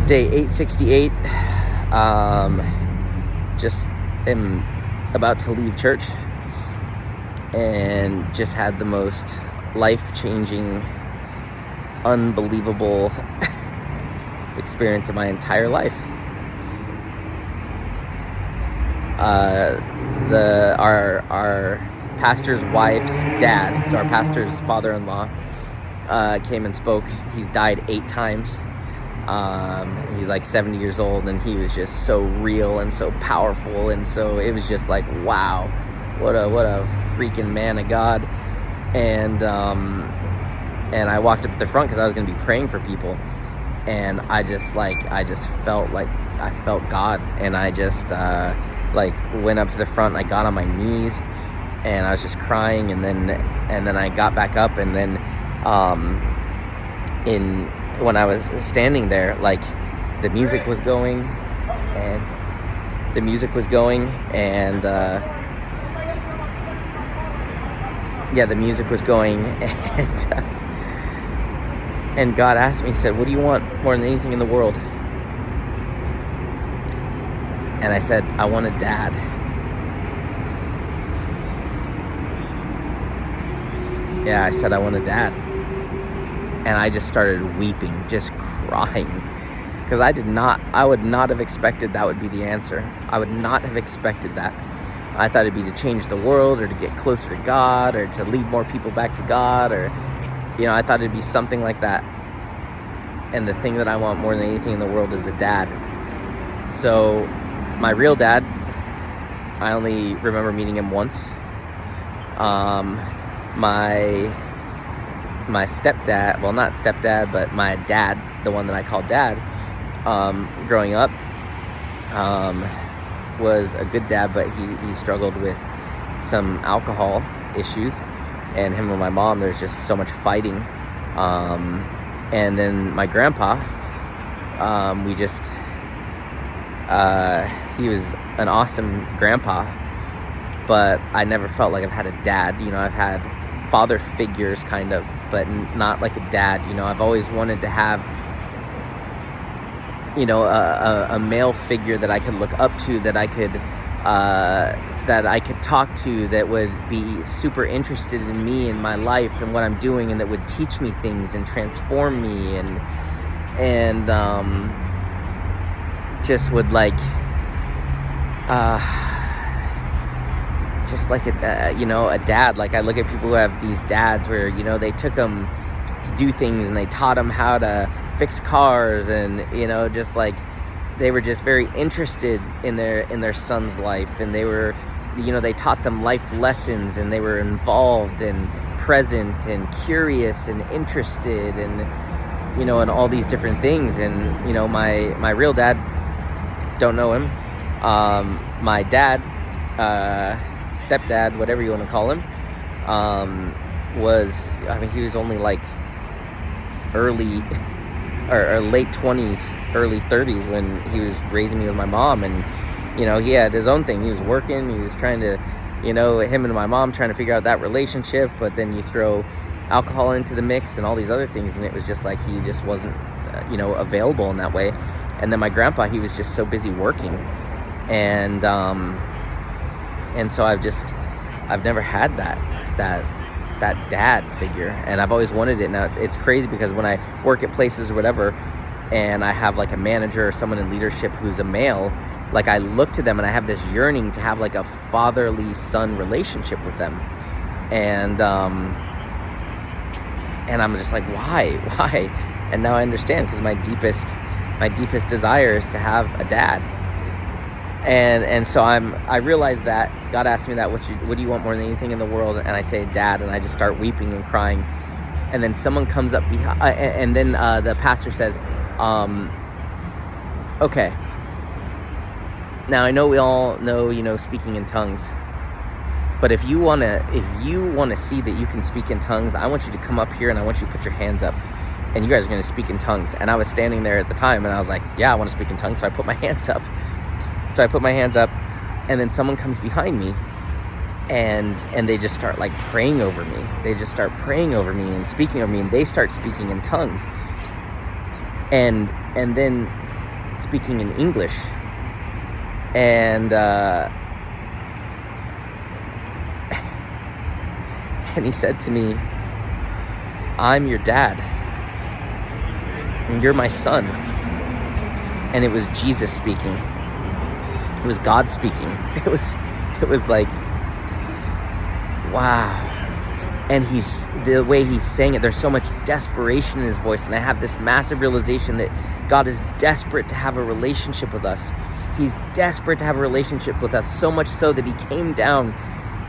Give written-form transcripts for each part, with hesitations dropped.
Day 868. Just am about to leave church and just had the most life-changing, unbelievable experience of my entire life. Our pastor's wife's dad, so our pastor's father-in-law, came and spoke. He's died 8 times. He's like 70 years old, and he was just so real and so powerful, and so it was just like, wow, what a freaking man of God. And I walked up at the front because I was going to be praying for people, and I just felt like I felt God, and I just went up to the front. I got on my knees, and I was just crying, and then I got back up, and then when I was standing there, like, the music was going, and and God asked me, he said, what do you want more than anything in the world? And I said, I want a dad. Yeah, I said, I want a dad. And I just started weeping, just crying, because I would not have expected that would be the answer. I would not have expected that. I thought it'd be to change the world, or to get closer to God, or to lead more people back to God, or, I thought it'd be something like that. And the thing that I want more than anything in the world is a dad. So my real dad, I only remember meeting him once. My stepdad, well, not stepdad, but my dad, the one that I call dad, growing up, was a good dad, but he struggled with some alcohol issues, and him and my mom, there's just so much fighting. And then my grandpa, he was an awesome grandpa, but I never felt like I've had a dad. I've had father figures, kind of, but not like a dad. I've always wanted to have, a male figure that I could look up to, that I could talk to, that would be super interested in me and my life and what I'm doing, and that would teach me things and transform me, and just would just like a dad. Like, I look at people who have these dads where, they took them to do things, and they taught them how to fix cars, and, just like, they were just very interested in their son's life, and they were, they taught them life lessons, and they were involved and present and curious and interested, and, and all these different things. And, my real dad, don't know him. My dad, stepdad, whatever you want to call him, he was only like early or late 20s, early 30s when he was raising me with my mom. And, he had his own thing. He was working, he was trying to, him and my mom trying to figure out that relationship, but then you throw alcohol into the mix and all these other things, and it was just like, he just wasn't, available in that way. And then my grandpa, he was just so busy working. And so I've never had that dad figure, and I've always wanted it. Now, it's crazy because when I work at places or whatever, and I have like a manager or someone in leadership who's a male, like, I look to them and I have this yearning to have like a fatherly son relationship with them. And I'm just like, why? And now I understand, because my deepest desire is to have a dad. And so I realized that God asked me that, what do you want more than anything in the world? And I say, dad, and I just start weeping and crying. And then someone comes up behind, and then the pastor says, okay, now I know we all know, speaking in tongues, but if you want to see that you can speak in tongues, I want you to come up here, and I want you to put your hands up, and you guys are going to speak in tongues. And I was standing there at the time, and I was like, yeah, I want to speak in tongues. So I put my hands up. And then someone comes behind me, and they just start like praying over me. They just start praying over me and speaking over me, and they start speaking in tongues. And then speaking in English. And and he said to me, I'm your dad, and you're my son. And it was Jesus speaking. It was God speaking. It was like, wow. And the way he's saying it, there's so much desperation in his voice. And I have this massive realization that God is desperate to have a relationship with us. He's desperate to have a relationship with us, so much so that he came down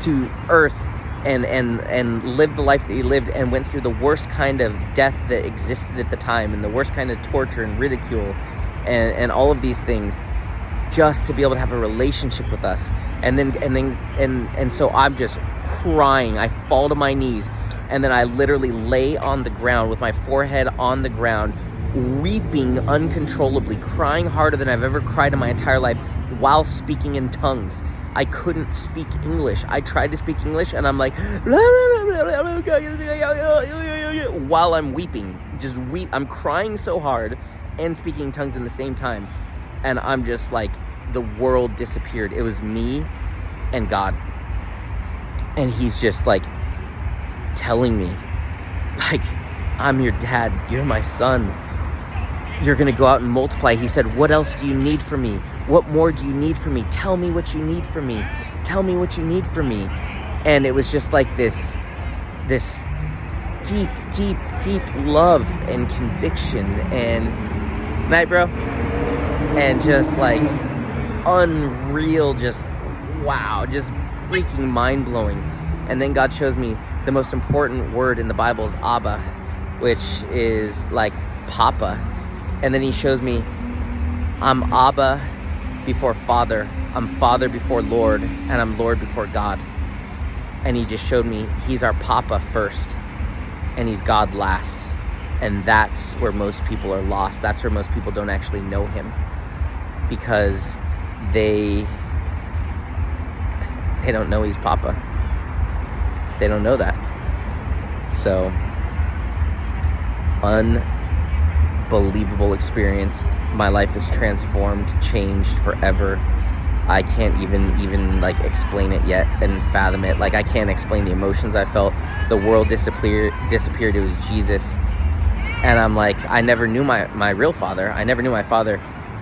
to earth and lived the life that he lived, and went through the worst kind of death that existed at the time, and the worst kind of torture and ridicule and all of these things, just to be able to have a relationship with us. And so I'm just crying. I fall to my knees, and then I literally lay on the ground with my forehead on the ground, weeping uncontrollably, crying harder than I've ever cried in my entire life, while speaking in tongues. I couldn't speak English. I tried to speak English, and I'm like, while I'm weeping, I'm crying so hard and speaking tongues in the same time. And I'm just like, the world disappeared. It was me and God. And he's just like telling me, like, I'm your dad. You're my son. You're going to go out and multiply. He said, what else do you need from me? What more do you need from me? Tell me what you need from me. Tell me what you need from me. And it was just like this deep, deep, deep love and conviction and night, bro. And just like unreal, just wow, just freaking mind-blowing. And then God shows me the most important word in the Bible is Abba, which is like Papa. And then he shows me, I'm Abba before Father, I'm Father before Lord, and I'm Lord before God. And he just showed me he's our Papa first, and he's God last. And that's where most people are lost. That's where most people don't actually know him, because they don't know he's Papa. They don't know that. So, unbelievable experience. My life is transformed, changed forever. I can't even like explain it yet and fathom it. Like, I can't explain the emotions I felt. The world disappeared. It was Jesus. And I'm like, I never knew my real father. I never knew my father.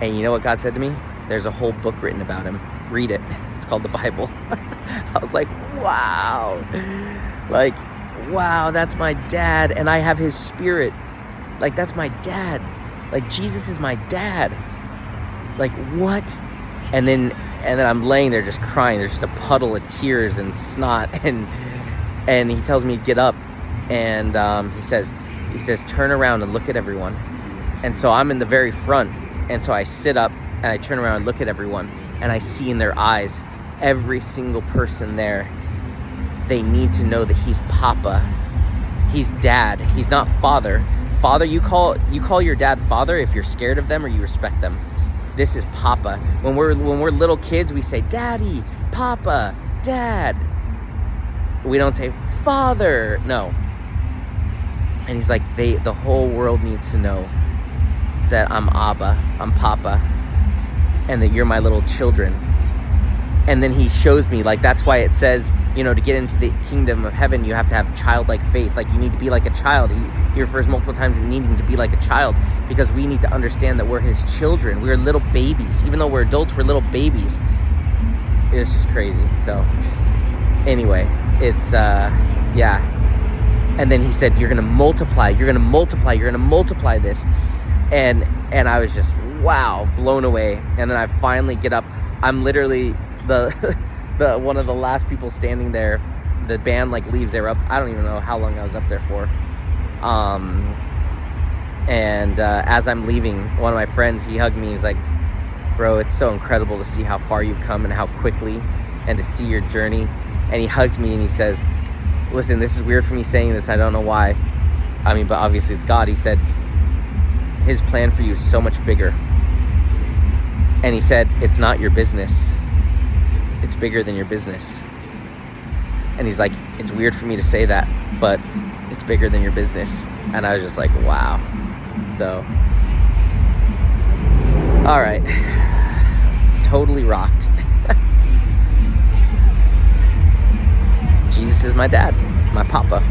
And you know what God said to me? There's a whole book written about him. Read it. It's called the Bible. I was like, wow. Like, wow, that's my dad. And I have his spirit. Like, that's my dad. Like, Jesus is my dad. Like, what? And then I'm laying there just crying. There's just a puddle of tears and snot. And he tells me to get up. And he says, turn around and look at everyone. And so I'm in the very front. And so I sit up and I turn around and look at everyone. And I see in their eyes, every single person there, they need to know that he's Papa. He's dad. He's not father. Father, you call your dad father if you're scared of them or you respect them. This is Papa. When we're little kids, we say Daddy, Papa, Dad. We don't say Father. No. And he's like, the whole world needs to know that I'm Abba, I'm Papa, and that you're my little children. And then he shows me, like, that's why it says, you know, to get into the kingdom of heaven, you have to have childlike faith. Like, you need to be like a child. He refers multiple times to needing to be like a child, because we need to understand that we're his children. We're little babies. Even though we're adults, we're little babies. It's just crazy. So, anyway, it's, yeah. And then he said, you're going to multiply this. And I was just, wow, blown away. And then I finally get up. I'm literally the one of the last people standing there. The band like leaves. They were up. I don't even know how long I was up there for. As I'm leaving, one of my friends, he hugged me. He's like, bro, it's so incredible to see how far you've come and how quickly, and to see your journey. And he hugs me and he says, listen, this is weird for me saying this. I don't know why. I mean, but obviously it's God. He said, his plan for you is so much bigger. And he said, it's not your business. It's bigger than your business. And he's like, it's weird for me to say that, but it's bigger than your business. And I was just like, wow. So, All right. Totally rocked. Jesus is my dad, my papa.